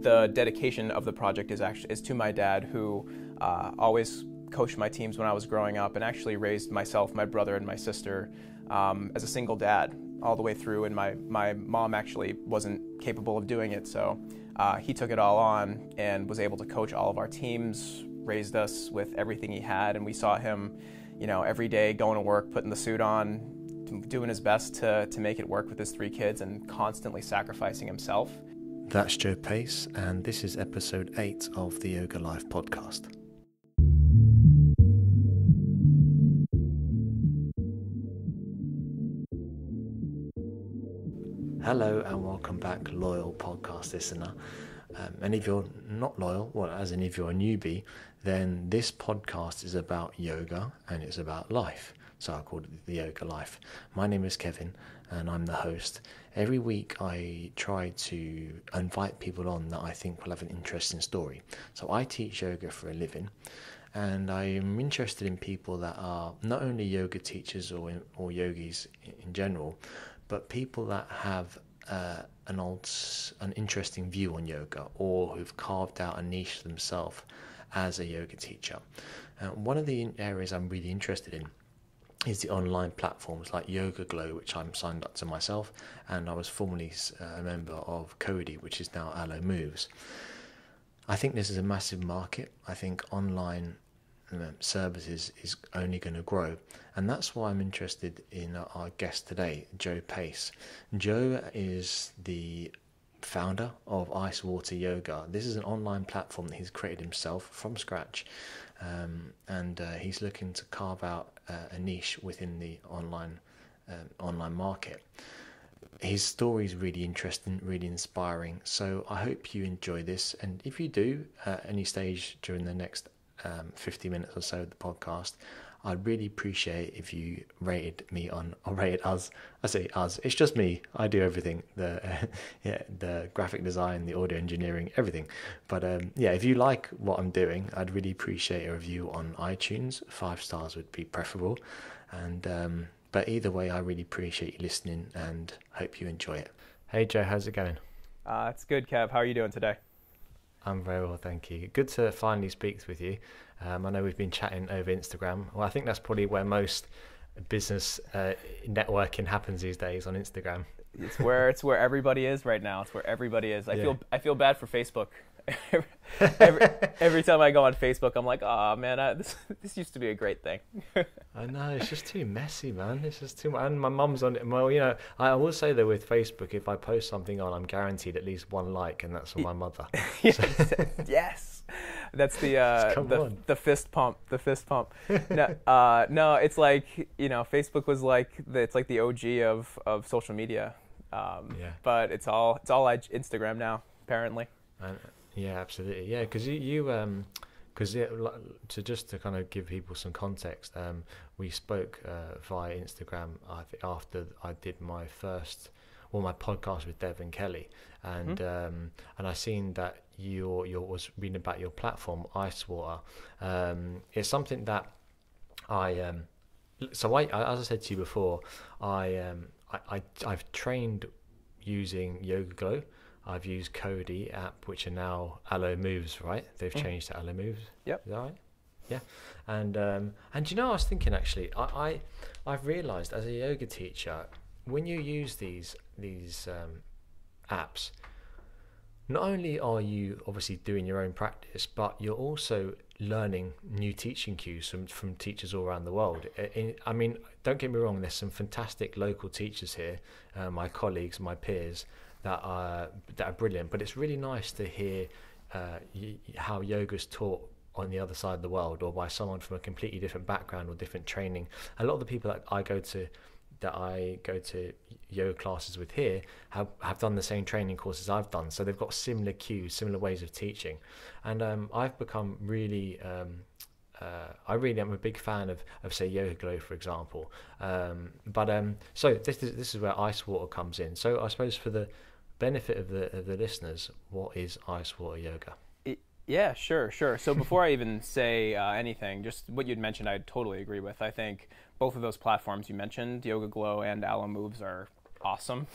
the dedication of the project is to my dad, who always coached my teams when I was growing up, and actually raised myself, my brother, and my sister as a single dad all the way through. And my mom actually wasn't capable of doing it, so he took it all on and was able to coach all of our teams, raised us with everything he had, and we saw him, every day going to work, putting the suit on, doing his best to make it work with his 3 kids, and constantly sacrificing himself. That's Joe Pace, and this is episode 8 of the Yoga Life podcast. Hello and welcome back, loyal podcast listener. And if you're not loyal, well, as in if you're a newbie, then this podcast is about yoga and it's about life. So I called it the Yoga Life. My name is Kevin and I'm the host. Every week I try to invite people on that I think will have an interesting story. So I teach yoga for a living, and I am interested in people that are not only yoga teachers or yogis in general, but people that have an interesting view on yoga, or who've carved out a niche for themselves as a yoga teacher. One of the areas I'm really interested in is the online platforms like YogaGlo, which I'm signed up to myself, and I was formerly a member of Cody, which is now Alo Moves. I think this is a massive market. I think online services is only going to grow, and that's why I'm interested in our guest today, Joe Pace. Joe is the founder of Icewater Yoga. This is an online platform that he's created himself from scratch, and he's looking to carve out a niche within the online market. His story is really interesting, really inspiring, so I hope you enjoy this. And if you do at any stage during the next 50 minutes or so of the podcast, I'd really appreciate if you rated me or rated us. I say us, it's just me. I do everything, the graphic design, the audio engineering, everything. But if you like what I'm doing, I'd really appreciate a review on iTunes. 5 stars would be preferable. And but either way, I really appreciate you listening and hope you enjoy it. Hey Joe, how's it going? It's good, Kev. How are you doing today? I'm very well, thank you. Good to finally speak with you. I know we've been chatting over Instagram. Well, I think that's probably where most business networking happens these days, on Instagram. It's where everybody is right now. It's where everybody is. I feel bad for Facebook. every time I go on Facebook, I'm like, oh man, this used to be a great thing. I know, it's just too messy, man. It's just too much. And my mum's on it. Well, I will say that with Facebook, if I post something on, I'm guaranteed at least 1 like, and that's from my mother. Yes, that's the fist pump. The fist pump. No, it's like, Facebook was like it's like the OG of social media. But it's all Instagram now, apparently. Yeah, absolutely. Yeah, because to kind of give people some context, we spoke via Instagram. I think after I did my podcast with Dev and Kelly, and I seen that you was reading about your platform, Icewater. It's something that as I said to you before, I've trained using YogaGlo. I've used Cody app, which are now Alo Moves, right? They've changed to Alo Moves. Yep. Is that right? Yeah. And I was thinking, actually, I've realised as a yoga teacher, when you use these apps, not only are you obviously doing your own practice, but you're also learning new teaching cues from teachers all around the world. I mean, don't get me wrong, there's some fantastic local teachers here, my colleagues, my peers, that are brilliant, but it's really nice to hear how yoga's taught on the other side of the world, or by someone from a completely different background or different training. A lot of the people that I go to yoga classes with here have done the same training courses I've done, so they've got similar cues, similar ways of teaching, and I've become really I really am a big fan of say YogaGlo, for example. So this is where Icewater comes in. So I suppose for the benefit of the listeners, what is Icewater Yoga? Yeah, sure. So before I even say anything, just what you'd mentioned, I totally agree with. I think both of those platforms you mentioned, YogaGlo and Alo Moves, are awesome.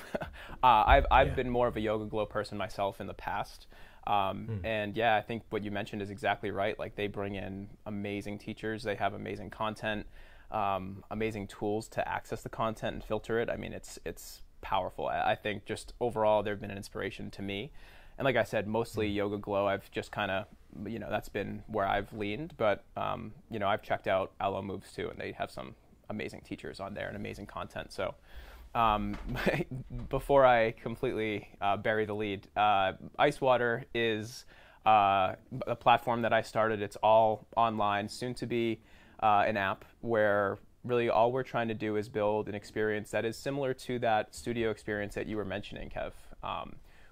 I've been more of a YogaGlo person myself in the past. And yeah, I think what you mentioned is exactly right. Like, they bring in amazing teachers. They have amazing content, amazing tools to access the content and filter it. I mean, it's powerful. I think just overall, they've been an inspiration to me. And like I said, mostly YogaGlo, I've just kind of, that's been where I've leaned. But, I've checked out Alo Moves too, and they have some amazing teachers on there and amazing content. So before I completely bury the lead, Icewater is a platform that I started. It's all online, soon to be an app where really all we're trying to do is build an experience that is similar to that studio experience that you were mentioning, Kev,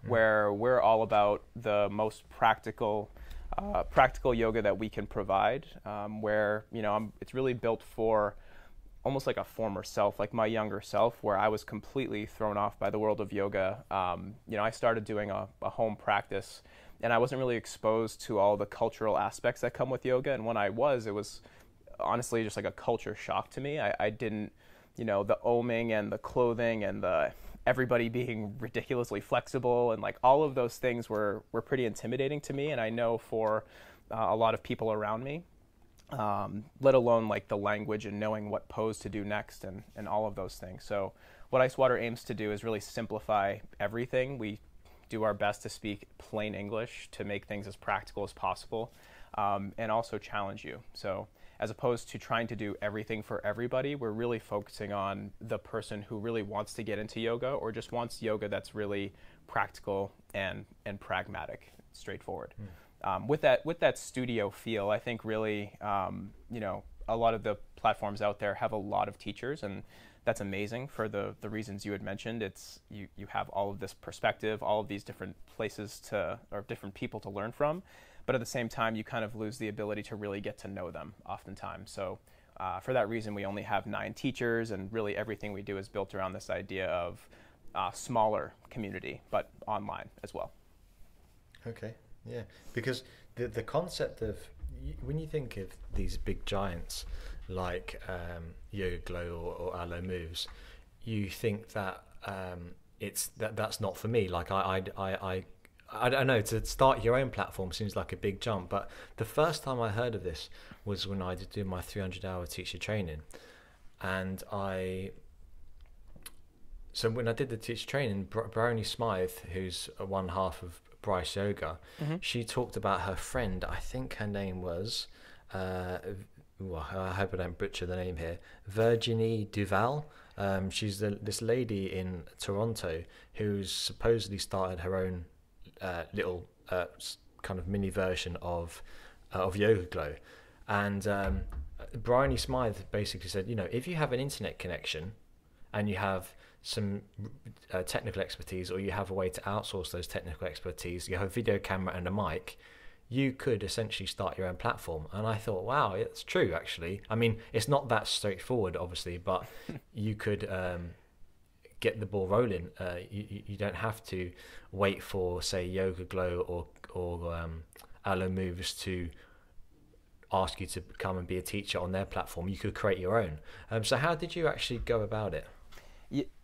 where we're all about the most practical yoga that we can provide, where, it's really built for almost like a former self, like my younger self, where I was completely thrown off by the world of yoga. I started doing a home practice, and I wasn't really exposed to all the cultural aspects that come with yoga. And when I was, it was honestly just like a culture shock to me. I didn't, the oming and the clothing and the everybody being ridiculously flexible and like all of those things were pretty intimidating to me. And I know for a lot of people around me, let alone like the language and knowing what pose to do next and all of those things. So what Icewater aims to do is really simplify everything. We do our best to speak plain English to make things as practical as possible, and also challenge you. So as opposed to trying to do everything for everybody, we're really focusing on the person who really wants to get into yoga or just wants yoga that's really practical and pragmatic, straightforward. With that studio feel, I think really, a lot of the platforms out there have a lot of teachers, and that's amazing for the reasons you had mentioned. It's you have all of this perspective, all of these different places or different people to learn from, but at the same time, you kind of lose the ability to really get to know them oftentimes. So for that reason, we only have 9 teachers, and really everything we do is built around this idea of smaller community, but online as well. Okay. Yeah, because the concept of, when you think of these big giants like YogaGlo or Alo Moves, you think that that's not for me. Like I don't know, to start your own platform seems like a big jump, but the first time I heard of this was when I did do my 300-hour teacher training, and so when I did the teacher training, Bryony Smythe, who's one half of Bryce Yoga, she talked about her friend. I think her name was, I hope I don't butcher the name here, Virginie Duval. She's this lady in Toronto who's supposedly started her own little kind of mini version of YogaGlo. And Bryony Smythe basically said, if you have an internet connection and you have some technical expertise, or you have a way to outsource those technical expertise, you have a video camera and a mic, you could essentially start your own platform. And I thought, wow, it's true, actually. I mean, it's not that straightforward, obviously, but you could get the ball rolling. You don't have to wait for, say, YogaGlo or Alo Moves to ask you to come and be a teacher on their platform. You could create your own. So how did you actually go about it?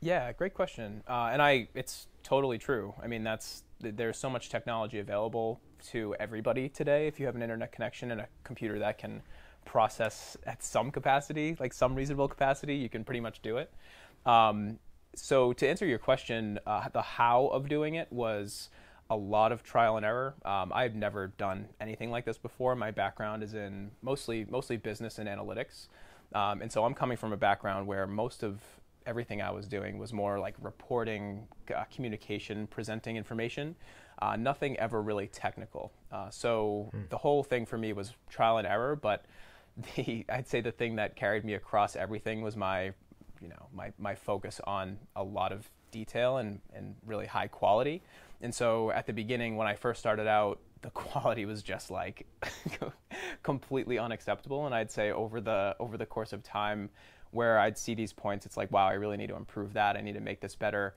Yeah, great question. And it's totally true. I mean, there's so much technology available to everybody today. If you have an internet connection and a computer that can process at some capacity, like some reasonable capacity, you can pretty much do it. So to answer your question, the how of doing it was a lot of trial and error. I've never done anything like this before. My background is in mostly business and analytics. And so I'm coming from a background where most of everything I was doing was more like reporting, communication, presenting information, nothing ever really technical. So the whole thing for me was trial and error, but I'd say the thing that carried me across everything was my focus on a lot of detail and really high quality. And so at the beginning, when I first started out, the quality was just like completely unacceptable. And I'd say over the course of time, where I'd see these points, it's like, wow, I really need to improve that. I need to make this better.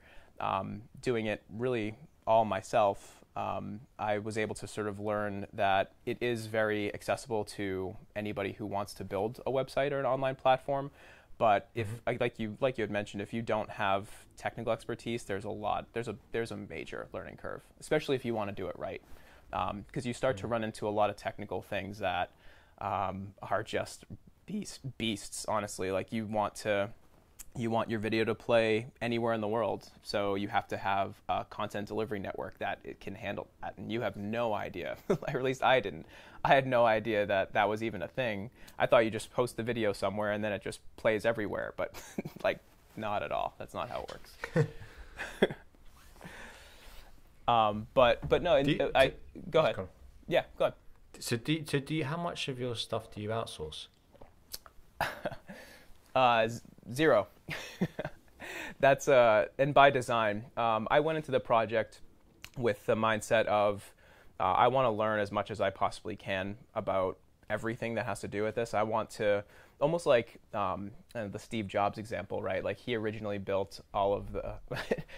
Doing it really all myself, I was able to sort of learn that it is very accessible to anybody who wants to build a website or an online platform, But if like you had mentioned, if you don't have technical expertise, there's a major learning curve, especially if you want to do it right, because you start to run into a lot of technical things that are just beasts. Honestly, like you want your video to play anywhere in the world, so you have to have a content delivery network that it can handle that, and you have no idea, or at least I didn't. I had no idea that was even a thing. I thought you just post the video somewhere and then it just plays everywhere, but like not at all. That's not how it works. But no, go ahead. Yeah, go ahead. So do you, how much of your stuff do you outsource? Zero. That's and by design. I went into the project with the mindset of I want to learn as much as I possibly can about everything that has to do with this. I want to, almost like the Steve Jobs example, right? Like he originally built all of the.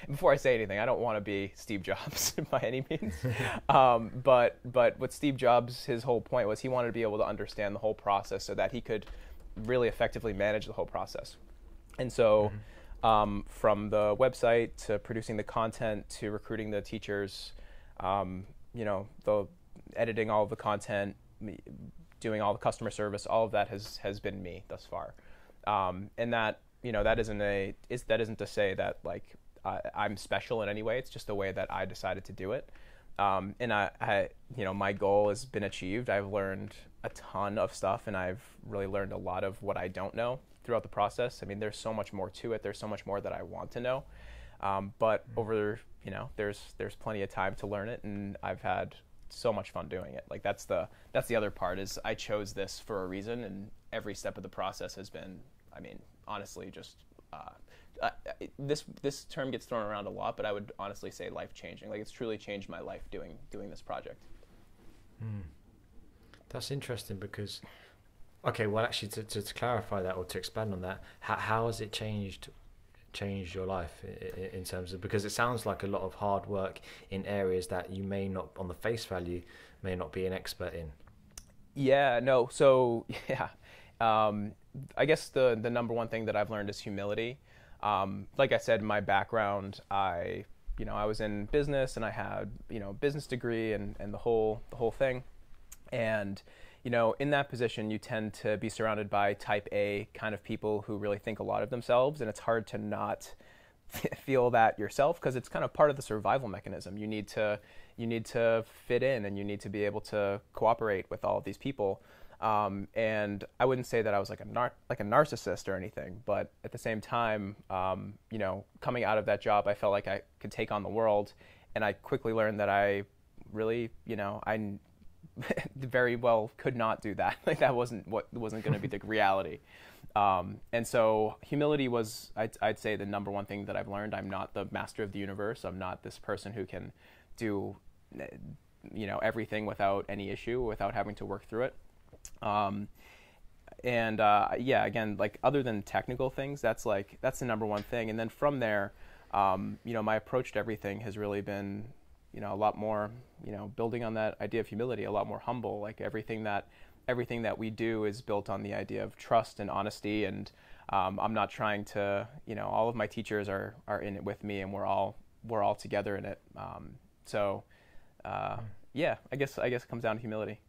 Before I say anything, I don't want to be Steve Jobs by any means. But what Steve Jobs, his whole point was he wanted to be able to understand the whole process so that he could really effectively manage the whole process. And so from the website to producing the content to recruiting the teachers, the editing all of the content, doing all the customer service, all of that has been me thus far. And that, that isn't to say that like I'm special in any way. It's just the way that I decided to do it. And I my goal has been achieved. I've learned a ton of stuff, and I've really learned a lot of what I don't know throughout the process. I mean, there's so much more to it. There's so much more that I want to know. But over, there's plenty of time to learn it, and I've had so much fun doing it. Like that's the other part, is I chose this for a reason, and every step of the process has been, I mean, honestly, just this term gets thrown around a lot, but I would honestly say life-changing. Like it's truly changed my life doing this project. That's interesting because, okay, well, actually, to clarify that or to expand on that, how has it changed your life in terms of, because it sounds like a lot of hard work in areas that you may not, on the face value, may not be an expert in. Yeah, no. So yeah, I guess the number one thing that I've learned is humility. Like I said, my background, I was in business, and I had, business degree and the whole thing. And, in that position, you tend to be surrounded by type A kind of people who really think a lot of themselves. And it's hard to not feel that yourself, because it's kind of part of the survival mechanism. You need to fit in, and you need to be able to cooperate with all of these people. And I wouldn't say that I was like a narcissist or anything, but at the same time, coming out of that job, I felt like I could take on the world, and I quickly learned that I really, I very well could not do that. Like that wasn't going to be the reality. And so humility was, I'd say, the number one thing that I've learned. I'm not the master of the universe. I'm not this person who can do, everything without any issue, without having to work through it. Again, like other than technical things, that's the number one thing. And then from there, my approach to everything has really been, a lot more, building on that idea of humility, a lot more humble. Like everything that we do is built on the idea of trust and honesty. And I'm not trying to, all of my teachers are in it with me, and we're all together in it. I guess it comes down to humility.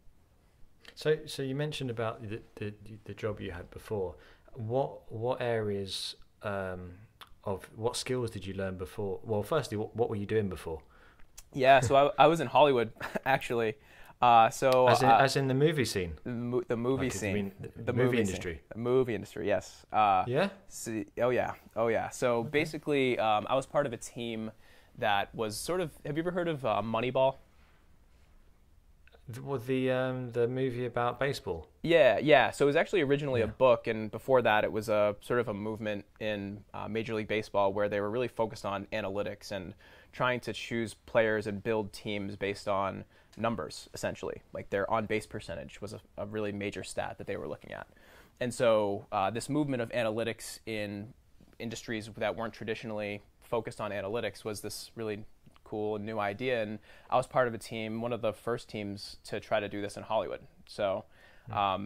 So you mentioned about the job you had before. What areas of what skills did you learn before? Well, firstly, what were you doing before? Yeah, so I was in Hollywood actually. As in the movie scene. The movie scene. The movie industry. The movie industry. Yes. Yeah. Oh yeah. So basically, I was part of a team that was sort of. Have you ever heard of Moneyball? The movie about baseball? Yeah. So it was actually originally a book, and before that it was a sort of a movement in Major League Baseball where they were really focused on analytics and trying to choose players and build teams based on numbers, essentially. Like their on-base percentage was a really major stat that they were looking at. And so this movement of analytics in industries that weren't traditionally focused on analytics was this really cool and new idea, and I was part of a team, one of the first teams to try to do this in Hollywood. So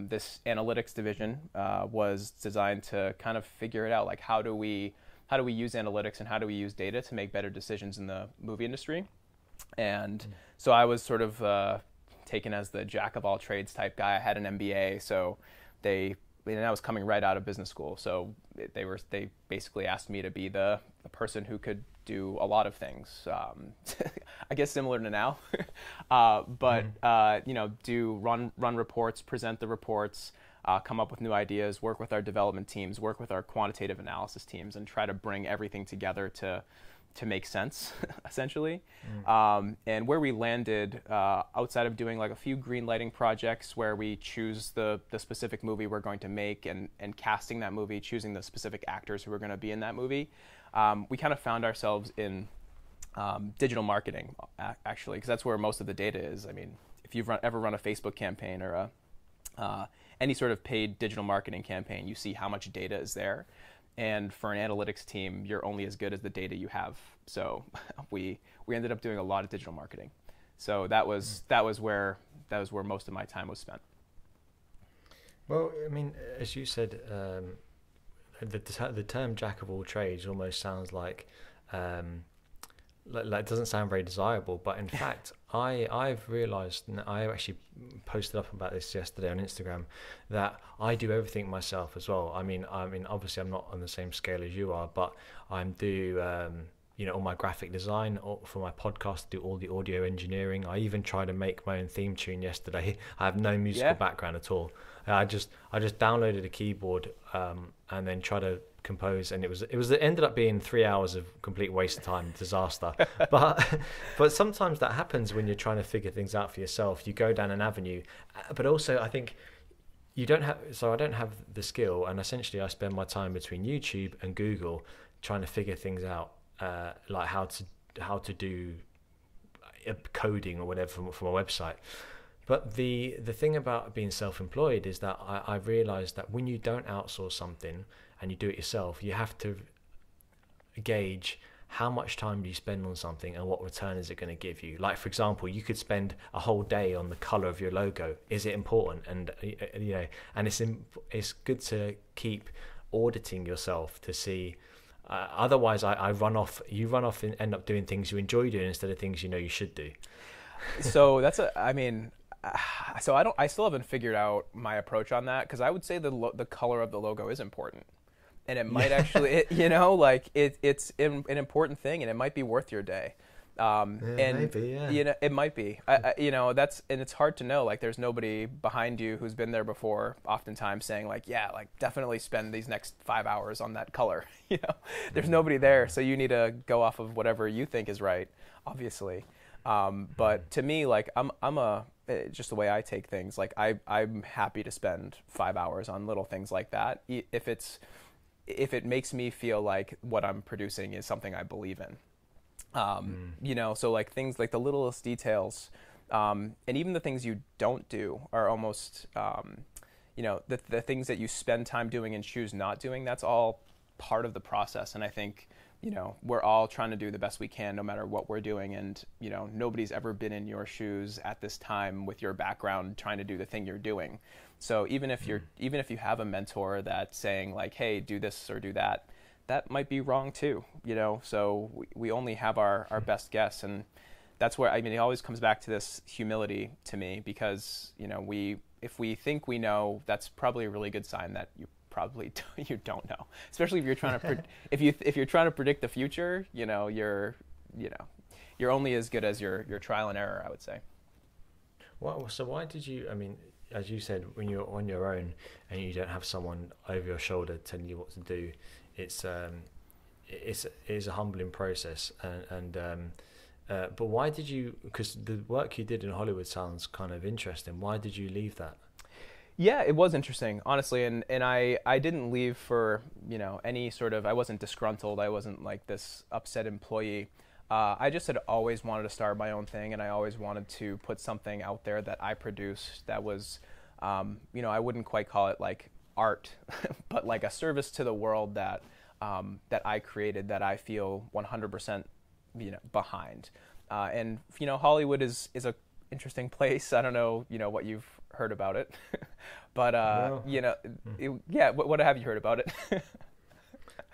This analytics division was designed to kind of figure it out, like how do we use analytics and how do we use data to make better decisions in the movie industry. And so I was sort of taken as the jack of all trades type guy. I had an MBA, so and I was coming right out of business school, so they basically asked me to be the person who could do a lot of things. I guess similar to now, but run reports, present the reports, come up with new ideas, work with our development teams, work with our quantitative analysis teams, and try to bring everything together to make sense, essentially. And where we landed, outside of doing like a few green lighting projects where we choose the specific movie we're going to make and casting that movie, choosing the specific actors who are going to be in that movie, we kind of found ourselves in digital marketing, actually, because that's where most of the data is. I mean, if you've ever run a Facebook campaign or any sort of paid digital marketing campaign, you see how much data is there. And for an analytics team, you're only as good as the data you have. So we ended up doing a lot of digital marketing. So that was where most of my time was spent. Well, I mean, as you said, the term jack of all trades almost sounds like it doesn't sound very desirable, but in fact, I've realized, and I actually posted up about this yesterday on Instagram, that I do everything myself as well. I mean, obviously I'm not on the same scale as you are, but I do, all my graphic design for my podcast, do all the audio engineering. I even tried to make my own theme tune yesterday. I have no musical background at all. I just downloaded a keyboard and then tried to compose, and it ended up being 3 hours of complete waste of time, disaster. but sometimes that happens when you're trying to figure things out for yourself. You go down an avenue, but also I think I don't have the skill, and essentially I spend my time between YouTube and Google trying to figure things out, like how to do coding or whatever from a website. But the thing about being self-employed is that I've realized that when you don't outsource something and you do it yourself, you have to gauge how much time do you spend on something and what return is it going to give you. Like, for example, you could spend a whole day on the color of your logo. Is it important? And and it's good to keep auditing yourself to see. Otherwise, you run off and end up doing things you enjoy doing instead of things you should do. So I still haven't figured out my approach on that, because I would say the color of the logo is important. And it might actually, it's an important thing, and it might be worth your day. Maybe, yeah. It might be. And it's hard to know. Like, there's nobody behind you who's been there before, oftentimes saying definitely spend these next 5 hours on that color. There's nobody there, so you need to go off of whatever you think is right, obviously. But to me, just the way I take things, I'm happy to spend 5 hours on little things like that, if it makes me feel like what I'm producing is something I believe in. So things like the littlest details, and even the things you don't do are almost, the things that you spend time doing and choose not doing, that's all part of the process. And I think, we're all trying to do the best we can no matter what we're doing. And, nobody's ever been in your shoes at this time with your background trying to do the thing you're doing. So even if you have a mentor that's saying hey, do this or do that, that might be wrong too, so we only have our best guess. And that's where, it always comes back to this humility to me, because, if we think we know, that's probably a really good sign that you don't know, especially if you're trying to, if you're trying to predict the future, you're only as good as your trial and error, I would say. Well, so why did you, as you said, when you're on your own and you don't have someone over your shoulder telling you what to do, it's a humbling process. But why did you? Because the work you did in Hollywood sounds kind of interesting. Why did you leave that? Yeah, it was interesting, honestly, and I didn't leave for any sort of, I wasn't disgruntled. I wasn't like this upset employee. I just had always wanted to start my own thing, and I always wanted to put something out there that I produced that was, I wouldn't quite call it like art, but like a service to the world that I created, that I feel 100% behind. And Hollywood is a interesting place. I don't know what you've heard about it, but Well, yeah. What have you heard about it?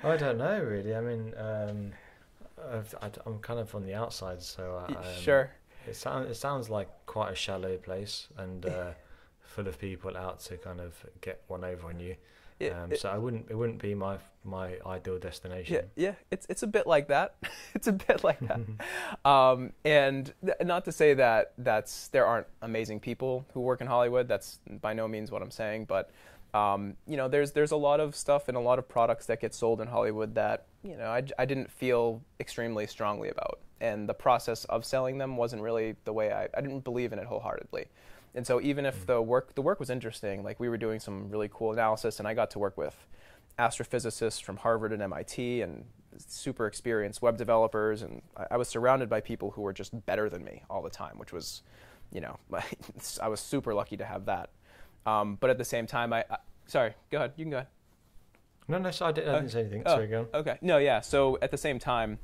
I don't know really. I mean, I'm kind of on the outside, so Sure. it sounds like quite a shallow place and full of people out to kind of get one over on you. So it wouldn't be my ideal destination. Yeah, it's a bit like that. It's a bit like that. And not to say that there aren't amazing people who work in Hollywood. That's by no means what I'm saying. But there's a lot of stuff and a lot of products that get sold in Hollywood that I didn't feel extremely strongly about, and the process of selling them wasn't really the way I didn't believe in it wholeheartedly. And so even if the work was interesting, like we were doing some really cool analysis, and I got to work with astrophysicists from Harvard and MIT and super experienced web developers, and I was surrounded by people who were just better than me all the time, which was, I was super lucky to have that. But at the same time, sorry, go ahead. You can go ahead. No, so I didn't say anything. Sorry, go on. Okay. No, yeah. So at the same time,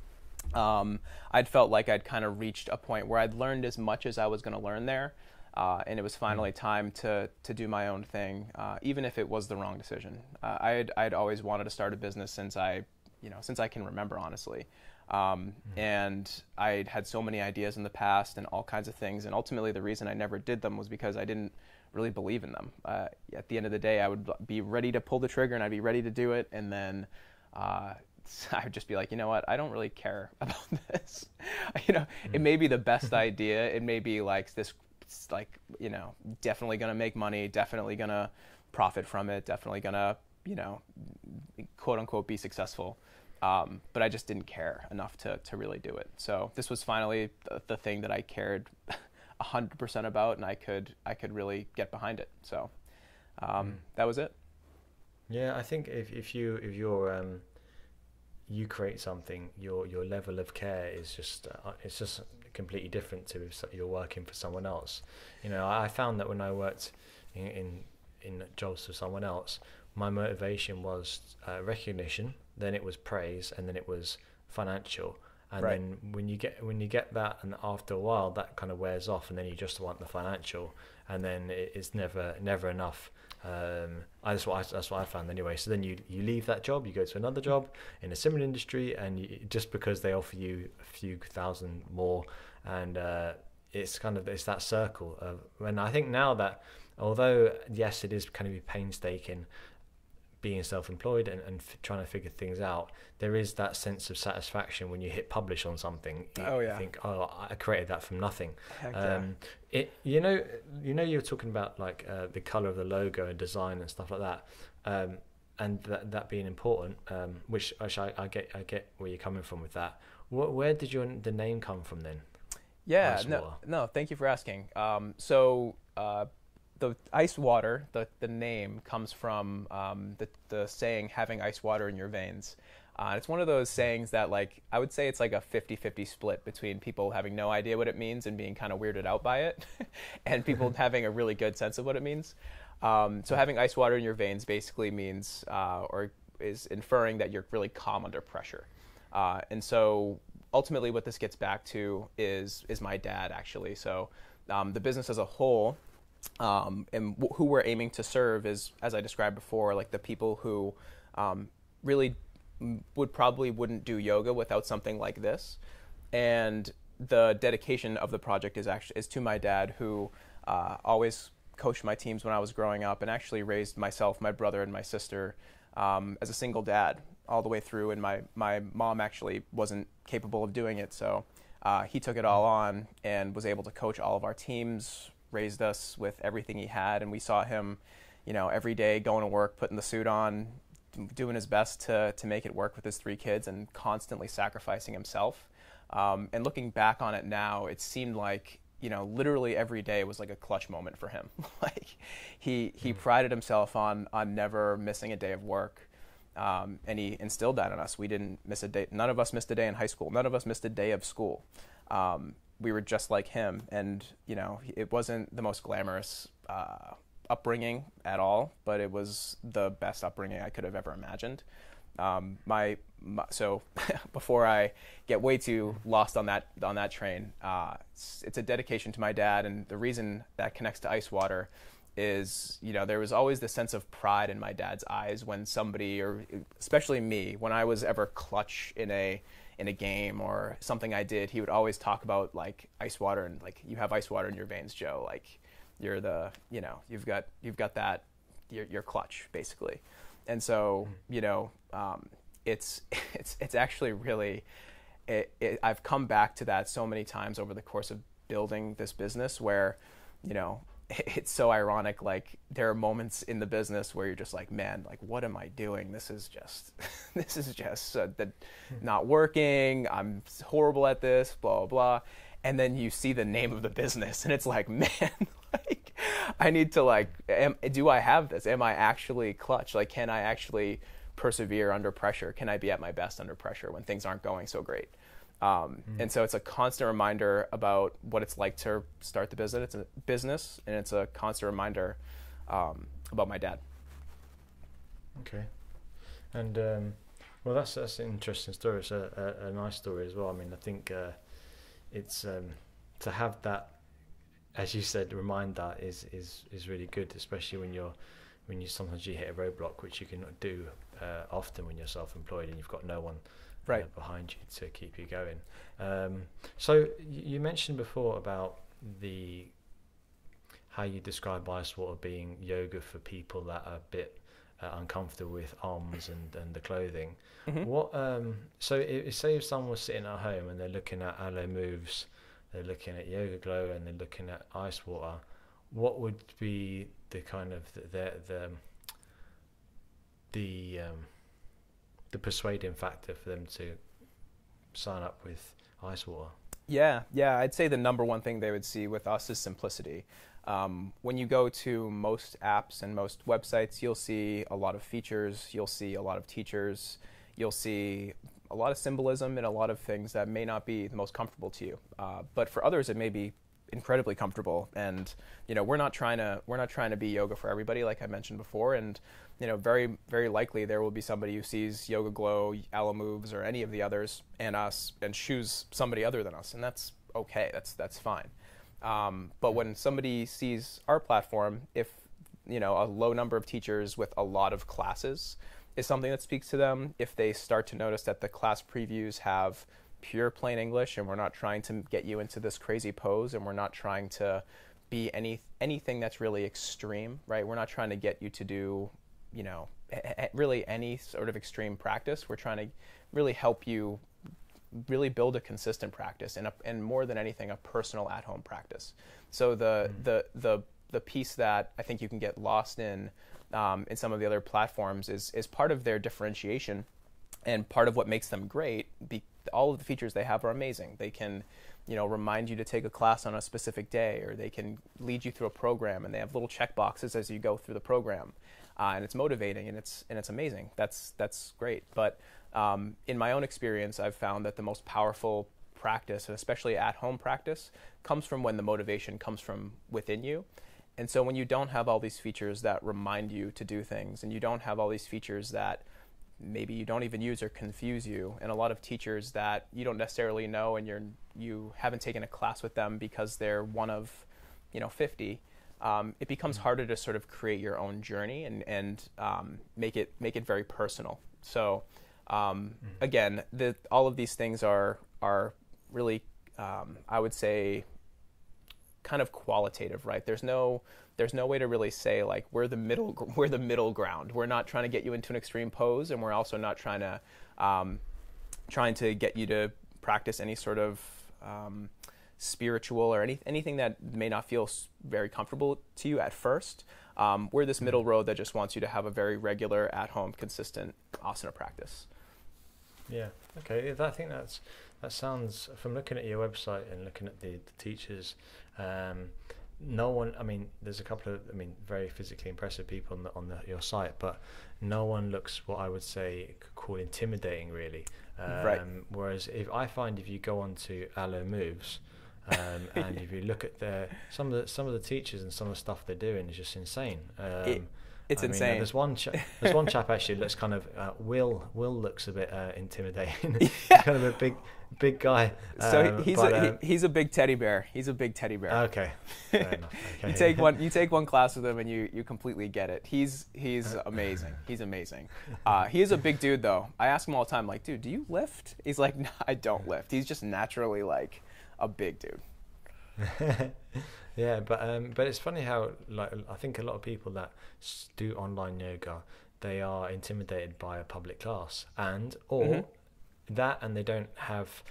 I'd felt like I'd kind of reached a point where I'd learned as much as I was going to learn there. And it was finally time to do my own thing, even if it was the wrong decision. I'd always wanted to start a business since I can remember, honestly. And I'd had so many ideas in the past and all kinds of things. And ultimately, the reason I never did them was because I didn't really believe in them. At the end of the day, I would be ready to pull the trigger and I'd be ready to do it. And then I would just be like, you know what? I don't really care about this. It may be the best idea. It may be like this. It's like, definitely going to make money, definitely going to profit from it, definitely going to, quote unquote, be successful. But I just didn't care enough to really do it. So this was finally the thing that I cared 100% about, and I could really get behind it. So that was it. Yeah, I think if you create something, your level of care is just it's just completely different to if you're working for someone else. I found that when I worked in jobs for someone else, my motivation was recognition, then it was praise, and then it was financial. And right. Then when you get that, and after a while that kind of wears off, and then you just want the financial, and then it's never enough. That's what I found anyway. So then you leave that job, you go to another job in a similar industry, and just because they offer you a few thousand more, and it's that circle of. And I think now that, although yes, it is kind of painstaking being self-employed and trying to figure things out, there is that sense of satisfaction when you hit publish on something. You think, oh, I created that from nothing. Heck yeah. You're talking about like the color of the logo and design and stuff like that, and that being important, which I get where you're coming from with that. Where did the name come from then? Yeah, no, thank you for asking. The ice water, the name comes from the saying, having ice water in your veins. It's one of those sayings that, like, I would say it's like a 50-50 split between people having no idea what it means and being kind of weirded out by it, and people having a really good sense of what it means. So having ice water in your veins basically means, or is inferring that you're really calm under pressure. And so ultimately what this gets back to is my dad, actually. So the business as a whole, and who we're aiming to serve is, as I described before, like the people who really wouldn't do yoga without something like this. And the dedication of the project is to my dad, who always coached my teams when I was growing up, and actually raised myself, my brother, and my sister as a single dad all the way through. And my mom actually wasn't capable of doing it, so he took it all on and was able to coach all of our teams, raised us with everything he had. And we saw him, every day going to work, putting the suit on, doing his best to make it work with his 3 kids, and constantly sacrificing himself. And looking back on it now, it seemed like, literally every day was like a clutch moment for him. Like he prided himself on never missing a day of work. And he instilled that in us. We didn't miss a day. None of us missed a day in high school. None of us missed a day of school. We were just like him. And, it wasn't the most glamorous upbringing at all, but it was the best upbringing I could have ever imagined. So before I get way too lost on that train, it's a dedication to my dad. And the reason that connects to ice water is, you know, there was always this sense of pride in my dad's eyes when somebody, or especially me, when I was ever clutch in a game or something I did, he would always talk about like ice water and like, you have ice water in your veins, Joe. Like you're the, you know, you've got that, you're clutch basically. And so, you know, it's actually really, I've come back to that so many times over the course of building this business where, you know, it's so ironic. Like there are moments in the business where you're just like, man, like what am I doing? This is just not working. I'm horrible at this, blah, blah, blah. And then you see the name of the business and it's like, man, like I need to like, do I have this? Am I actually clutch? Like, can I actually persevere under pressure? Can I be at my best under pressure when things aren't going so great? And so it's a constant reminder about what it's like to start the business. It's a business, and it's a constant reminder about my dad. Okay, and well, that's an interesting story. It's a nice story as well. I mean, I think it's to have that, as you said, reminder is really good, especially when you sometimes you hit a roadblock, which you cannot do often when you're self-employed and you've got no one behind you to keep you going. So you mentioned before about how you describe ice water being yoga for people that are a bit uncomfortable with arms and the clothing. Mm-hmm. What say if someone was sitting at home and they're looking at Alo Moves, they're looking at YogaGlo, and they're looking at ice water, what would be the kind of the persuading factor for them to sign up with ice water? Yeah, I'd say the number one thing they would see with us is simplicity. When you go to most apps and most websites, you'll see a lot of features, you'll see a lot of teachers, you'll see a lot of symbolism and a lot of things that may not be the most comfortable to you. But for others, it may be incredibly comfortable. And you know, we're not trying to be yoga for everybody, like I mentioned before. And you know, very, very likely there will be somebody who sees YogaGlo, Alo Moves, or any of the others and us and choose somebody other than us, and that's okay. That's fine. But when somebody sees our platform, if you know, a low number of teachers with a lot of classes is something that speaks to them, if they start to notice that the class previews have pure plain English and we're not trying to get you into this crazy pose and we're not trying to be anything that's really extreme, right? We're not trying to get you to do, you know, really any sort of extreme practice. We're trying to really help you really build a consistent practice and more than anything, a personal at-home practice. So the piece that I think you can get lost in some of the other platforms is part of their differentiation and part of what makes them great. All of the features they have are amazing. They can, you know, remind you to take a class on a specific day, or they can lead you through a program, and they have little check boxes as you go through the program, and it's motivating and it's amazing. That's great. But in my own experience, I've found that the most powerful practice, and especially at-home practice, comes from when the motivation comes from within you. And so when you don't have all these features that remind you to do things, and you don't have all these features that maybe you don't even use or confuse you, and a lot of teachers that you don't necessarily know and you haven't taken a class with them because they're one of, you know, 50, it becomes harder to sort of create your own journey and make it very personal. So again, all of these things are really I would say kind of qualitative, right? There's no way to really say like we're the middle ground. We're not trying to get you into an extreme pose, and we're also not trying to get you to practice any sort of spiritual or anything that may not feel very comfortable to you at first. We're this middle road that just wants you to have a very regular, at-home, consistent asana practice. Yeah. Okay. I think that sounds, from looking at your website and looking at the teachers, no one, I mean, there's a couple of, very physically impressive people on your site, but no one looks what I would say call intimidating, really. Right. Whereas if you go on to Alo Moves, and if you look at some of the teachers and some of the stuff they're doing is just insane. It's I mean, insane. there's one chap actually looks kind of Will looks a bit intimidating. Yeah. He's kind of a big guy. So he's a big teddy bear. He's a big teddy bear. Okay, fair enough. Okay. You take one class with him and you completely get it. He's amazing. He's amazing. He is a big dude though. I ask him all the time, like, dude, do you lift? He's like, no, I don't lift. He's just naturally like a big dude. Yeah, but it's funny how, like, I think a lot of people that do online yoga, they are intimidated by a public class, or they don't have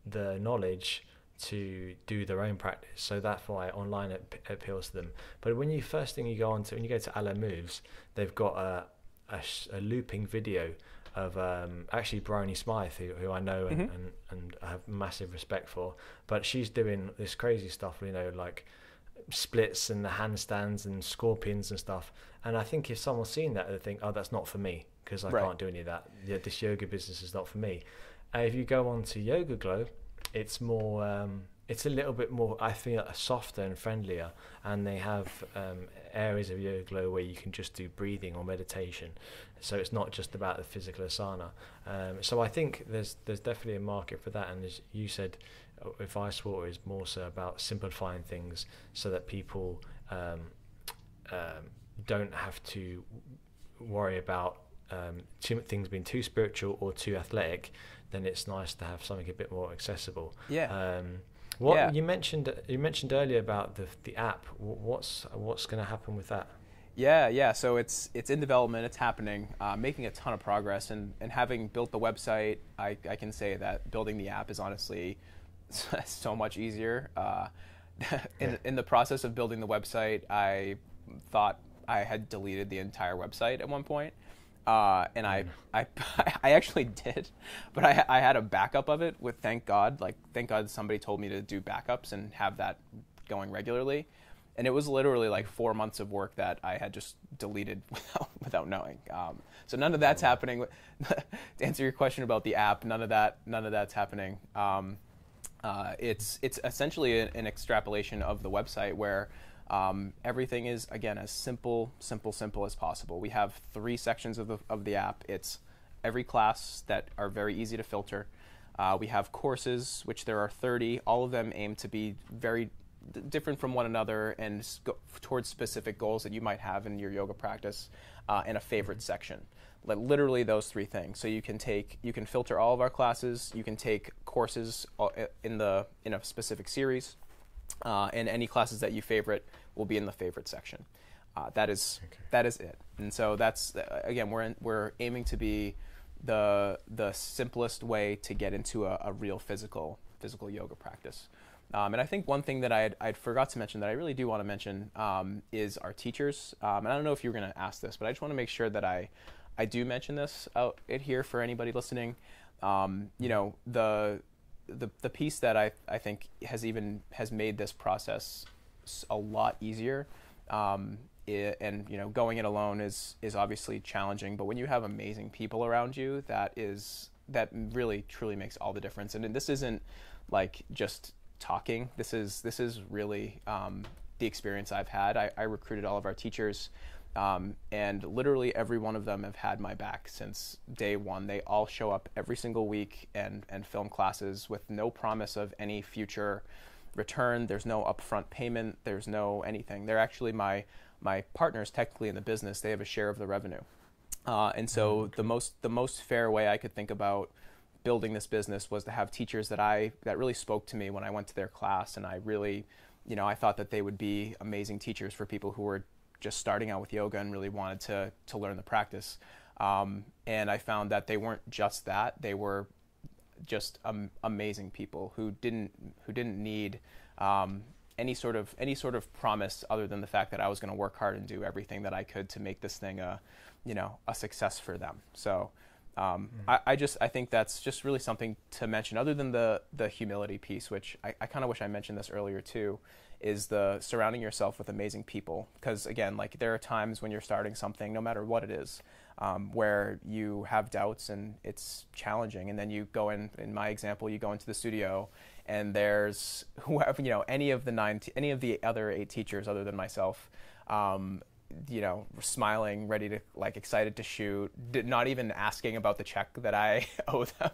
the knowledge to do their own practice. So that's why online appeals to them. But when you go to Alo Moves, they've got a looping video of actually Bryony Smythe, who I know and I have massive respect for, but she's doing this crazy stuff, like splits and the handstands and scorpions and stuff. And I think if someone's seen that, they think, oh, that's not for me, because I can't do any of that. Yeah, this yoga business is not for me. If you go on to YogaGlo, it's more it's a little bit more, I feel, softer and friendlier, and they have areas of YogaGlo where you can just do breathing or meditation, so it's not just about the physical asana. So I think there's definitely a market for that, and as you said, if Icewater is more so about simplifying things so that people don't have to worry about things being too spiritual or too athletic, then it's nice to have something a bit more accessible. You mentioned earlier about the app. What's going to happen with that? Yeah. So it's in development. It's happening. Making a ton of progress, and having built the website, I can say that building the app is honestly so much easier. In the process of building the website, I thought I had deleted the entire website at one point. And I actually did, but I had a backup of it with, thank God somebody told me to do backups and have that going regularly. And it was literally like 4 months of work that I had just deleted without knowing. So none of that's happening. To answer your question about the app, none of that's happening. It's essentially an extrapolation of the website where everything is, again, as simple as possible. We have 3 sections of the app. It's every class that are very easy to filter. We have courses, which there are 30. All of them aim to be very different from one another and go towards specific goals that you might have in your yoga practice, and a favorite section. Like literally those 3 things. So you can filter all of our classes. You can take courses in a specific series. And any classes that you favorite will be in the favorite section. That is it. And so that's, again, we're aiming to be the simplest way to get into a real physical yoga practice. And I think one thing that I'd forgot to mention that I really do want to mention is our teachers. And I don't know if you were going to ask this, but I just want to make sure that I do mention this out here for anybody listening. The piece that I think has made this process a lot easier, and going it alone is obviously challenging. But when you have amazing people around you, that really truly makes all the difference. And this isn't like just talking. This is really the experience I've had. I recruited all of our teachers. And literally every one of them have had my back since day one. They all show up every single week and film classes with no promise of any future return. There's no upfront payment. There's no anything. They're actually my partners technically in the business. They have a share of the revenue. And so the most fair way I could think about building this business was to have teachers that really spoke to me when I went to their class. And I really, I thought that they would be amazing teachers for people who were just starting out with yoga and really wanted to learn the practice. And I found that they weren't just that. They were just amazing people who didn't need any sort of promise other than the fact that I was going to work hard and do everything that I could to make this thing a success for them. So I think that's just really something to mention, other than the humility piece, which I kind of wish I mentioned this earlier too, is the surrounding yourself with amazing people. Because again, like there are times when you're starting something, no matter what it is, where you have doubts and it's challenging, and then you go in my example, you go into the studio and there's whoever, any of the other 8 teachers other than myself, smiling, ready to, like, excited to shoot, not even asking about the check that I owe them,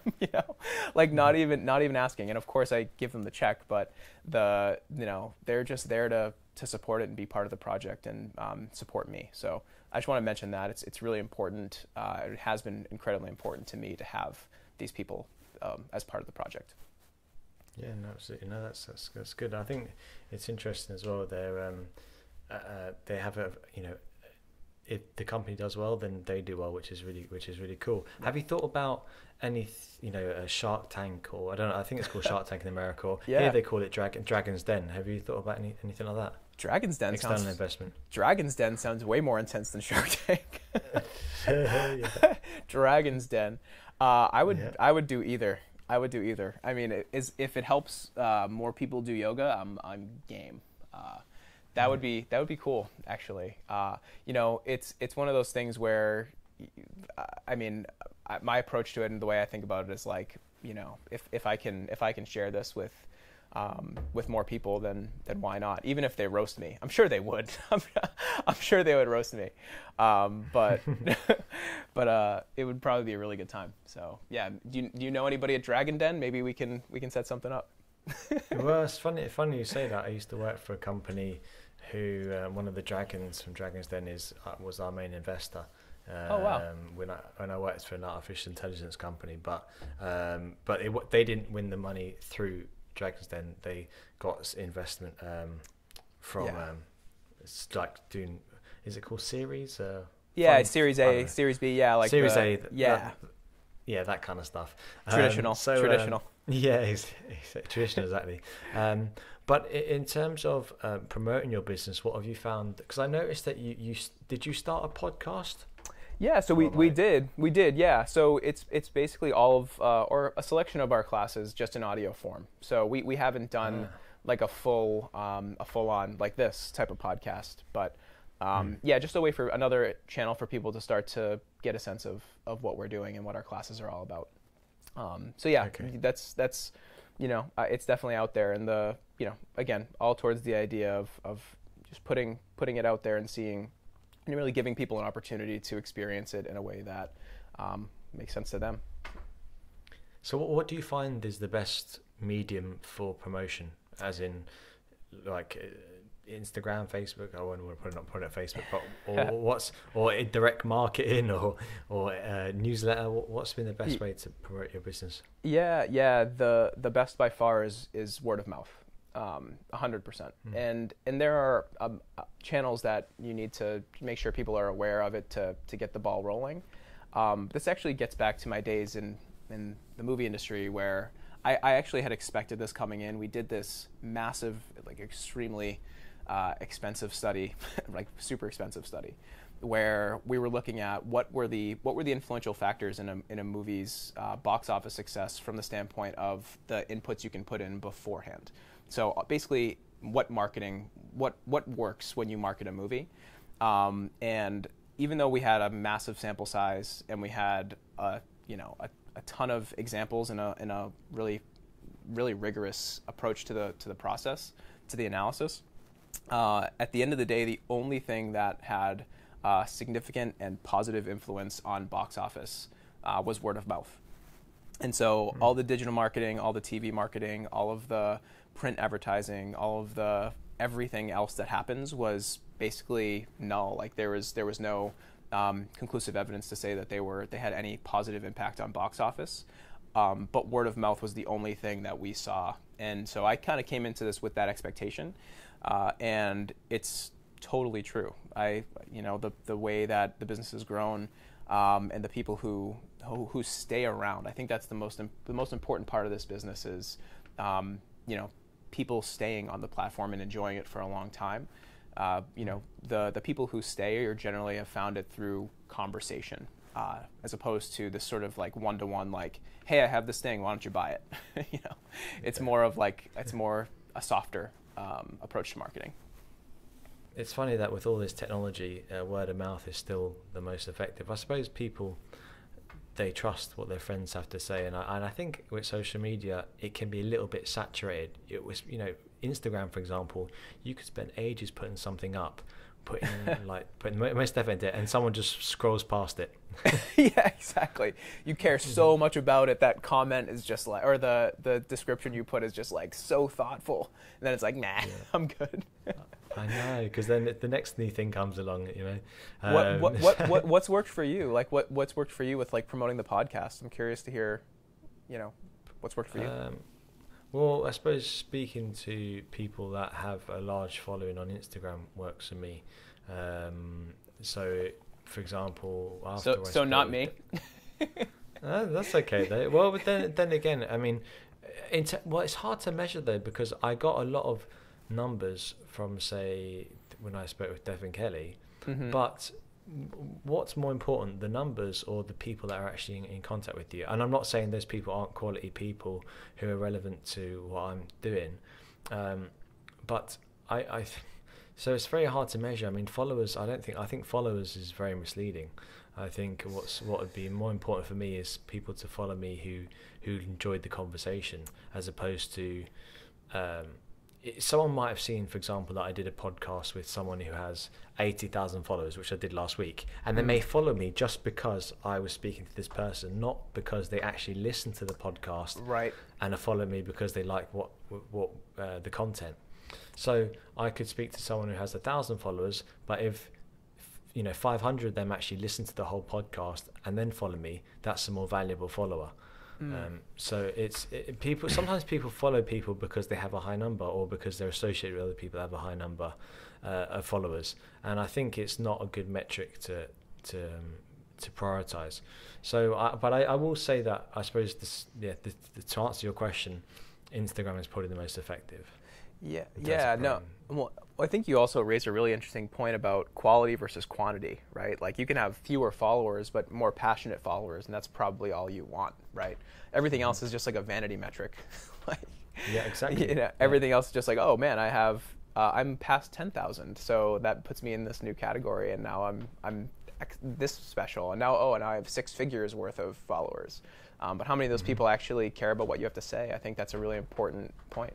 like not even asking. And of course I give them the check, but they're just there to support it and be part of the project and support me. So I just want to mention that it's really important. It has been incredibly important to me to have these people as part of the project. Yeah, no, absolutely. No, that's good. I think it's interesting as well. They have if the company does well, then they do well, which is really cool. Have you thought about any, a Shark Tank, or I don't know, I think it's called Shark Tank in America, or here they call it Dragon's Den. Have you thought about anything like that? Dragon's Den external investment. Dragon's Den sounds way more intense than Shark Tank. Dragon's Den. I would do either. I mean, if it helps more people do yoga, I'm game. That would be cool, actually. It's one of those things where, my approach to it and the way I think about it is like, if I can share this with more people, then why not? Even if they roast me, I'm sure they would. I'm sure they would roast me, but it would probably be a really good time. So yeah, do you know anybody at Dragon Den? Maybe we can set something up. Well, it's funny you say that. I used to work for a company who one of the dragons from Dragon's Den was our main investor. Oh wow! When I worked for an artificial intelligence company, but they didn't win the money through Dragon's Den. They got investment from it's like doing, is it called Series? Series A, Series B, like Series A. That kind of stuff. Traditional. Yeah, traditional, exactly. But in terms of promoting your business, what have you found? Because I noticed that you start a podcast? Yeah, so we did, yeah. So it's basically all of or a selection of our classes just in audio form. So we haven't done like a full on like this type of podcast, but just a way for another channel for people to start to get a sense of what we're doing and what our classes are all about. That's it's definitely out there, and again, all towards the idea of just putting it out there and seeing, and really giving people an opportunity to experience it in a way that makes sense to them. So what do you find is the best medium for promotion, as in like Instagram, Facebook? I wouldn't put it on Facebook, but or direct marketing or newsletter. What's been the best way to promote your business? Yeah. The best by far is word of mouth, 100%. And there are channels that you need to make sure people are aware of it to get the ball rolling. This actually gets back to my days in the movie industry, where I actually had expected this coming in. We did this massive, like extremely expensive study, like super expensive study, where we were looking at what were the influential factors in a movie's box office success from the standpoint of the inputs you can put in beforehand. So basically, what works when you market a movie, and even though we had a massive sample size and we had a ton of examples in a really rigorous approach to the process, to the analysis, at the end of the day, the only thing that had significant and positive influence on box office was word of mouth. And so all the digital marketing, all the TV marketing, all of the print advertising, all of the everything else that happens was basically null. Like there was no conclusive evidence to say that they had any positive impact on box office. But word of mouth was the only thing that we saw. And so I kind of came into this with that expectation. And it's totally true. The way that the business has grown, and the people who stay around, I think that's the most important part of this business is, people staying on the platform and enjoying it for a long time. The people who stay are generally have found it through conversation, as opposed to this sort of like one-to-one, like, hey, I have this thing, why don't you buy it? It's more of like, it's more a softer approach to marketing. It's funny that with all this technology, word of mouth is still the most effective. I suppose people, they trust what their friends have to say, and I think with social media it can be a little bit saturated. It was, Instagram, for example, you could spend ages putting something up putting the most effort into it, and someone just scrolls past it. Yeah, exactly. You care so much about it, that comment is just like, or the description you put is just like so thoughtful, and then it's like, nah, I'm good. I know, because then the next new thing comes along, you know. What's worked for you? Like what's worked for you with like promoting the podcast? I'm curious to hear, you know, what's worked for you. Well, I suppose speaking to people that have a large following on Instagram works for me. So, for example, after so not me. That's okay though. Well, but then again, I mean, it's hard to measure though, because I got a lot of numbers from, say, when I spoke with Devin Kelly, but what's more important, the numbers or the people that are actually in contact with you? And I'm not saying those people aren't quality people who are relevant to what I'm doing, but so it's very hard to measure. I mean, followers, I think followers is very misleading. I think what would be more important for me is people to follow me who enjoyed the conversation, as opposed to someone might have seen, for example, that I did a podcast with someone who has 80,000 followers, which I did last week, and they may follow me just because I was speaking to this person, not because they actually listened to the podcast, right? And follow me because they like what the content. So I could speak to someone who has 1,000 followers, but if 500 of them actually listen to the whole podcast and then follow me, that's a more valuable follower. So people. Sometimes people follow people because they have a high number, or because they're associated with other people that have a high number of followers. And I think it's not a good metric to prioritize. So, I will say that I suppose to answer your question, Instagram is probably the most effective. Yeah. No. Well, I think you also raised a really interesting point about quality versus quantity, right? Like you can have fewer followers, but more passionate followers, and that's probably all you want, right? Everything else is just like a vanity metric. Yeah, exactly. Everything else is just like, oh man, I'm past 10,000, so that puts me in this new category, and now I'm this special, and now I have 6 figures worth of followers. But how many of those people actually care about what you have to say? I think that's a really important point.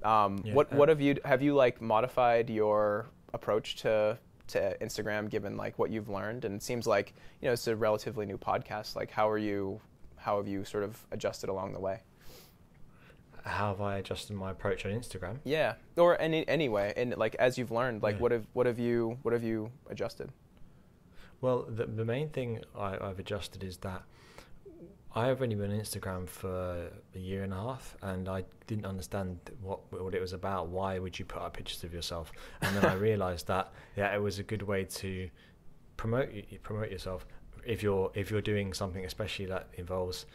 What have you like modified your approach to Instagram given like what you've learned? And it seems like, it's a relatively new podcast. Like how have you sort of adjusted along the way? How have I adjusted my approach on Instagram? Yeah. Or anyway, and like as you've learned, like what have you adjusted? Well, the main thing I've adjusted is that I have only been on Instagram for a year and a half, and I didn't understand what it was about. Why would you put up pictures of yourself? And then I realized that it was a good way to promote yourself if you're doing something, especially that involves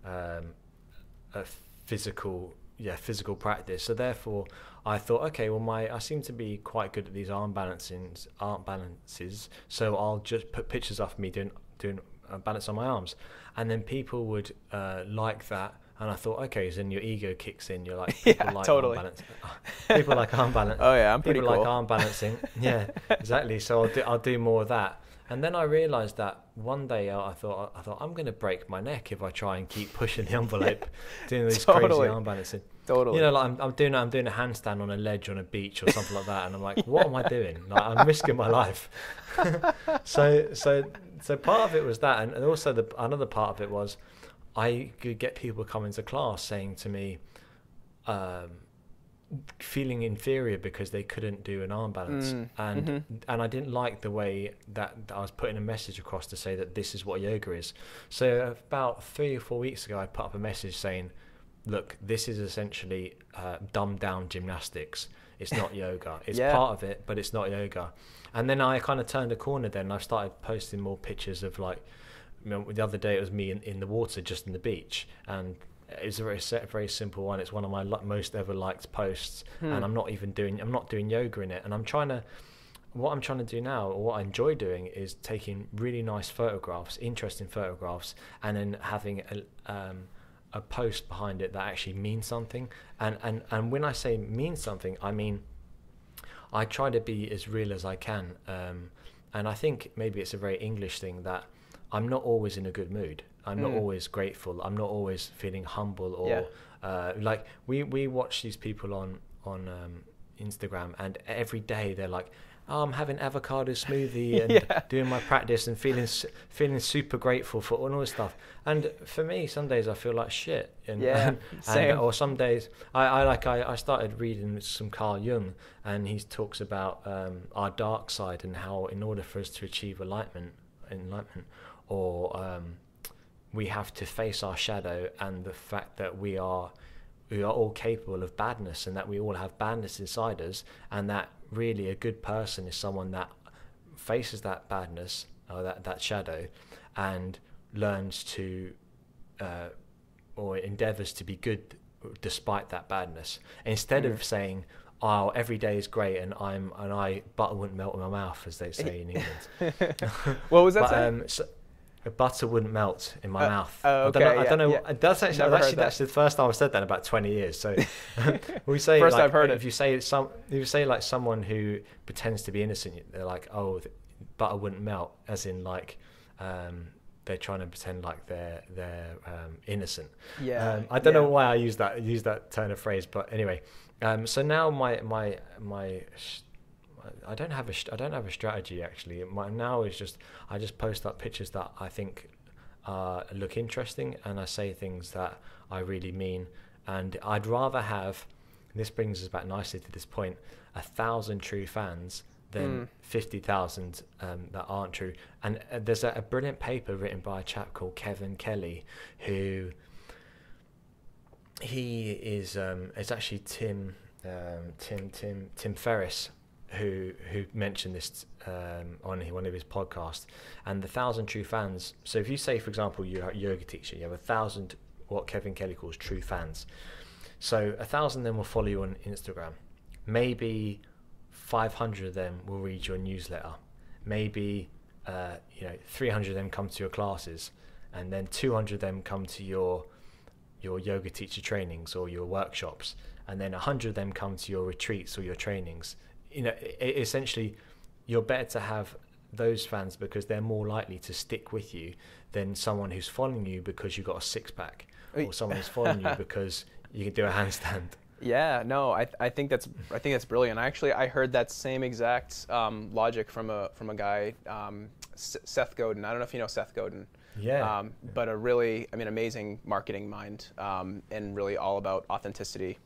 a physical practice. So therefore, I thought, okay, well, I seem to be quite good at these arm balances. So I'll just put pictures of me doing a balance on my arms, and then people would like that. And I thought, okay, so then your ego kicks in. You're like, people like totally. arm balance. People like arm balance. Oh yeah, I'm pretty people cool. like arm balancing. Yeah, exactly. So I'll do more of that. And then I realised that one day I thought I'm going to break my neck if I try and keep pushing the envelope, doing these crazy arm balancing. Totally. Like I'm doing a handstand on a ledge on a beach or something like that, and I'm like, what am I doing? Like I'm risking my life. So part of it was that, and also another part of it was I could get people come into class saying to me, feeling inferior because they couldn't do an arm balance, and I didn't like the way that I was putting a message across to say that this is what yoga is. So about 3 or 4 weeks ago, I put up a message saying, look, this is essentially dumbed down gymnastics. It's not yoga. It's part of it, but it's not yoga. And then I kind of turned a corner then, and I started posting more pictures of like, the other day it was me in the water, just in the beach, and it's a very simple one. It's one of my most ever liked posts, and I'm not doing yoga in it. And what I'm trying to do now, or what I enjoy doing, is taking really nice photographs, interesting photographs, and then having a post behind it that actually means something. And when I say means something, I mean I try to be as real as I can. And I think maybe it's a very English thing that I'm not always in a good mood. I'm not always grateful. I'm not always feeling humble or like we watch these people on Instagram, and every day they're like oh, I'm having avocado smoothie and doing my practice and feeling super grateful for all this stuff. And for me, some days I feel like shit. Same. Or some days I started reading some Carl Jung, and he talks about our dark side and how in order for us to achieve enlightenment, or we have to face our shadow and the fact that we are all capable of badness, and that we all have badness inside us, and that really a good person is someone that faces that badness or that shadow and learns to or endeavors to be good despite that badness, instead of saying, oh, every day is great and butter wouldn't melt in my mouth, as they say in England. What was that saying? Butter wouldn't melt in my mouth. Oh, okay. I don't know. That's That's the first time I've said that in about 20 years. So we say, first like, I've heard if you say like someone who pretends to be innocent, they're like, oh, butter wouldn't melt, as in like they're trying to pretend like they're innocent. I don't know why I use that turn of phrase, but anyway. So now my I don't have a strategy actually. Now is just I just post up pictures that I think look interesting, and I say things that I really mean. And I'd rather have, and this brings us back nicely to this point, 1,000 true fans than 50,000 that aren't true. And there's a brilliant paper written by a chap called Kevin Kelly, who he is it's actually Tim Ferriss who mentioned this on one of his podcasts. And the 1,000 true fans, so if you say, for example, you're a yoga teacher, you have 1,000 what Kevin Kelly calls true fans, so 1,000 of them will follow you on Instagram. Maybe 500 of them will read your newsletter. Maybe 300 of them come to your classes, and then 200 of them come to your yoga teacher trainings or your workshops, and then 100 of them come to your retreats or your trainings. Essentially, you're better to have those fans because they're more likely to stick with you than someone who's following you because you got a six-pack, or someone who's following you because you can do a handstand. Yeah, no, I think that's brilliant. I heard that same exact logic from a guy, Seth Godin. I don't know if you know Seth Godin. Yeah. But a really, amazing marketing mind, and really all about authenticity,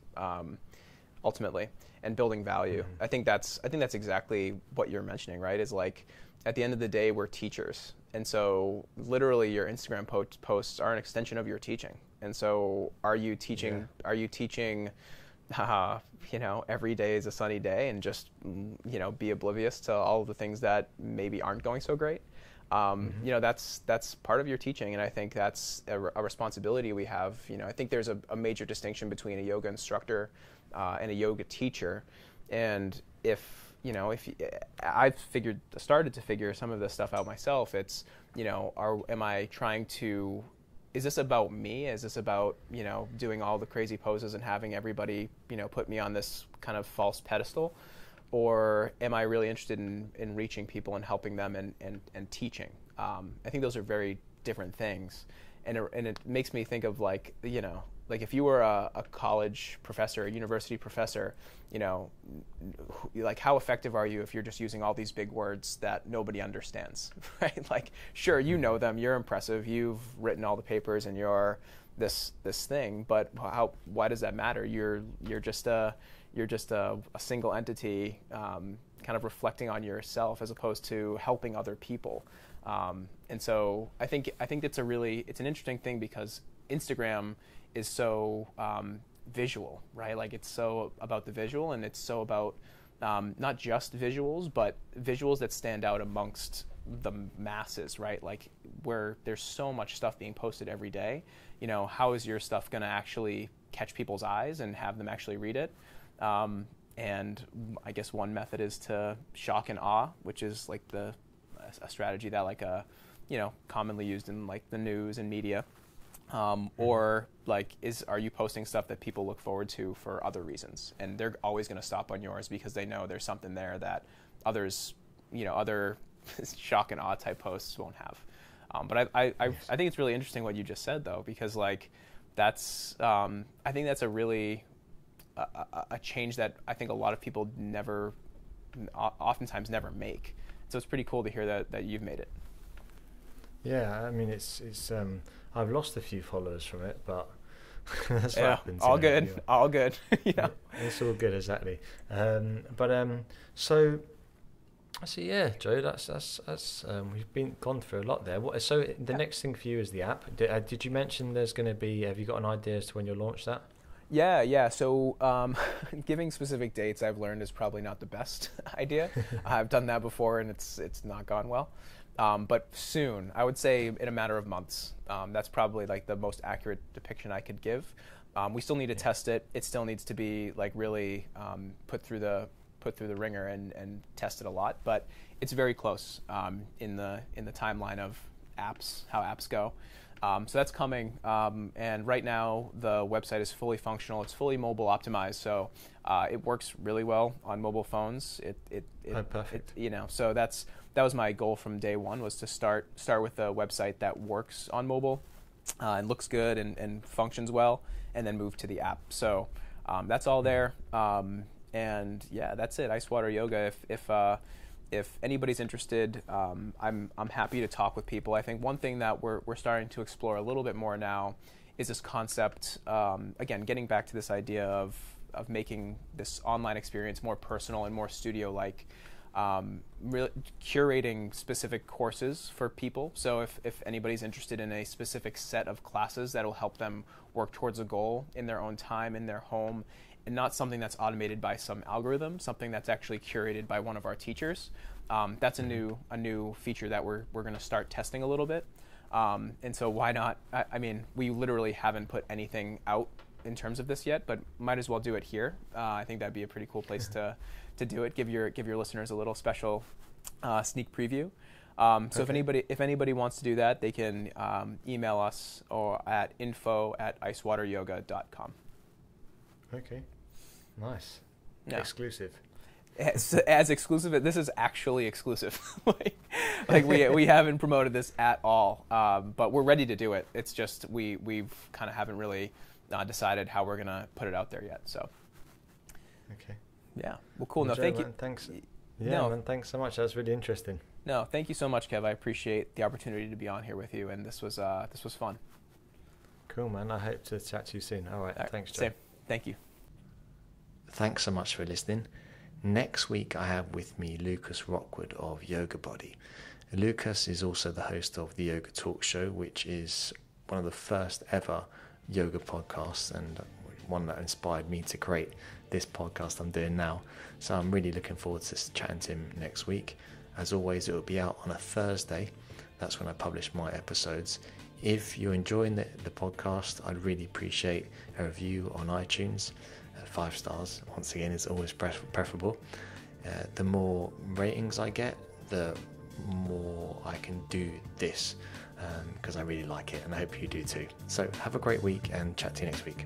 ultimately, and building value. Mm-hmm. I think that's exactly what you're mentioning, right? Is like, at the end of the day, we're teachers, and so literally your Instagram posts are an extension of your teaching. And so, are you teaching? Yeah. Are you teaching? Every day is a sunny day, and just be oblivious to all of the things that maybe aren't going so great. That's part of your teaching, and I think that's a responsibility we have. I think there's a major distinction between a yoga instructor and a yoga teacher, and if I've started to figure some of this stuff out myself. It's am I trying to? Is this about me? Is this about doing all the crazy poses and having everybody put me on this kind of false pedestal? Or am I really interested in reaching people and helping them and teaching? I think those are very different things, and it makes me think of like if you were a college professor, a university professor, like how effective are you if you're just using all these big words that nobody understands, right? Like, sure, you know them, you're impressive, you've written all the papers, and you're this thing, but why does that matter? You're just a single entity, kind of reflecting on yourself as opposed to helping other people. And so I think it's an interesting thing because Instagram is so visual, right? Like, it's so about the visual, and it's so about not just visuals, but visuals that stand out amongst the masses, right? Like, where there's so much stuff being posted every day, how is your stuff going to actually catch people's eyes and have them actually read it? And I guess one method is to shock and awe, which is like a strategy that commonly used in like the news and media. Or like, are you posting stuff that people look forward to for other reasons? And they're always going to stop on yours because they know there's something there that others, other shock and awe type posts won't have. But I think it's really interesting what you just said, though, because like that's I think that's a really a change that I think a lot of people never oftentimes never make. So it's pretty cool to hear that you've made it. Yeah, I mean, it's I've lost a few followers from it, but that's what happens. All good, all good. Yeah, it's all good, exactly. So yeah, Joe, that's we've gone through a lot there. So the next thing for you is the app. Did you mention there's going to be? Have you got an idea as to when you'll launch that? Yeah. So giving specific dates, I've learned, is probably not the best idea. I've done that before, and it's not gone well. But soon, I would say in a matter of months. That's probably like the most accurate depiction I could give. We still need to test it. It still needs to be like really put through the ringer and tested a lot. But it's very close in the timeline of apps, how apps go. So that's coming. And right now the website is fully functional. It's fully mobile optimized. So it works really well on mobile phones. Perfect. So that was my goal from day one, was to start with a website that works on mobile and looks good and functions well, and then move to the app. So that's all there. And yeah, that's it. Icewater Yoga. If anybody's interested, I'm happy to talk with people. I think one thing that we're starting to explore a little bit more now is this concept. Again, getting back to this idea of making this online experience more personal and more studio-like. Really curating specific courses for people. So if anybody's interested in a specific set of classes that'll help them work towards a goal in their own time, in their home, and not something that's automated by some algorithm, something that's actually curated by one of our teachers. That's a new feature that we're going to start testing a little bit. And so why not? I mean, we literally haven't put anything out in terms of this yet, but might as well do it here. I think that'd be a pretty cool place to do it. Give your listeners a little special sneak preview. So if anybody wants to do that, they can email us or at info@icewateryoga.com. Okay, nice. Yeah. Exclusive. As exclusive. This is actually exclusive. like we haven't promoted this at all, but we're ready to do it. It's just we've kind of haven't really decided how we're gonna put it out there yet. So. Okay. Yeah. Well, cool. Well, no, Joe, thank man, you. Thanks. Yeah, man, thanks so much. That was really interesting. No, thank you so much, Kev. I appreciate the opportunity to be on here with you, and this was fun. Cool, man. I hope to chat to you soon. All right. Thanks, Joe. Same. Thank you. Thanks so much for listening. Next week, I have with me Lucas Rockwood of Yoga Body. Lucas is also the host of the Yoga Talk Show, which is one of the first ever yoga podcasts, and one that inspired me to create this podcast I'm doing now. So I'm really looking forward to chatting to him next week. As always, it will be out on a Thursday. That's when I publish my episodes. If you're enjoying the podcast, I'd really appreciate a review on iTunes. 5 stars, once again, is always preferable. The more ratings I get, the more I can do this, because I really like it, and I hope you do too. So have a great week, and chat to you next week.